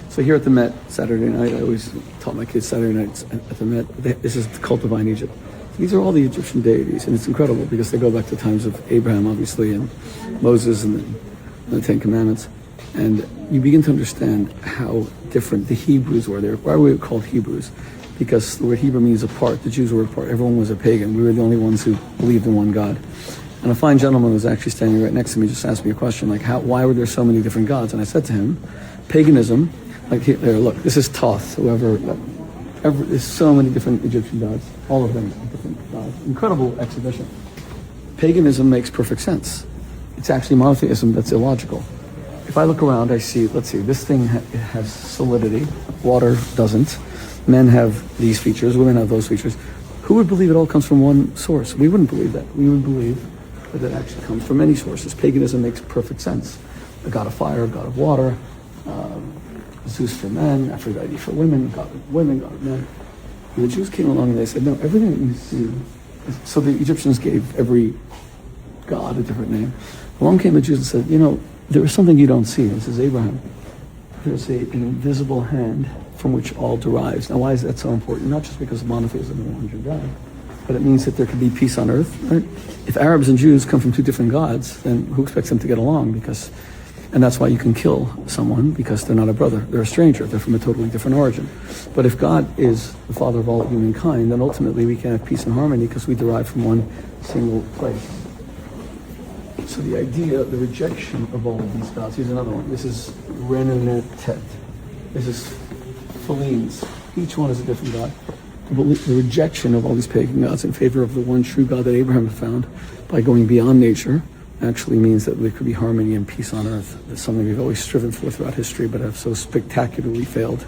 So here at the Met Saturday night, I always taught my kids Saturday nights at the Met. This is the cult of Divine Egypt. These are all the Egyptian deities, and it's incredible because they go back to times of Abraham, obviously, and Moses, and the Ten Commandments. And you begin to understand how different the Hebrews were there. Why were we called Hebrews? Because the word Hebrew means apart. The Jews were apart. Everyone was a pagan. We were the only ones who believed in one God. And a fine gentleman was actually standing right next to me, just asked me a question like, why were there so many different gods? And I said to him, paganism, like here, look, this is Thoth, there's so many different Egyptian gods, all of them different gods. Incredible exhibition. Paganism makes perfect sense. It's actually monotheism that's illogical. If I look around, I see, let's see, this thing has solidity, water doesn't. Men have these features, women have those features. Who would believe it all comes from one source? We wouldn't believe that. We would believe that it actually comes from many sources. Paganism makes perfect sense. The god of fire, god of water, Zeus for men, Aphrodite for women, god of men. And the Jews came along and they said, no, everything that you see. So the Egyptians gave every god a different name. Along came the Jews and said, you know, there is something you don't see. This is Abraham. There's an invisible hand from which all derives. Now, why is that so important? Not just because of monotheism and one true God, but it means that there can be peace on earth. Right? If Arabs and Jews come from two different gods, then who expects them to get along? And that's why you can kill someone, because they're not a brother. They're a stranger. They're from a totally different origin. But if God is the father of all humankind, then ultimately we can have peace and harmony because we derive from one single place. So the idea, the rejection of all of these gods, here's another one. This is Renunetet. This is Philines. Each one is a different god. The rejection of all these pagan gods in favor of the one true God that Abraham found by going beyond nature actually means that there could be harmony and peace on earth. That's something we've always striven for throughout history, but have so spectacularly failed.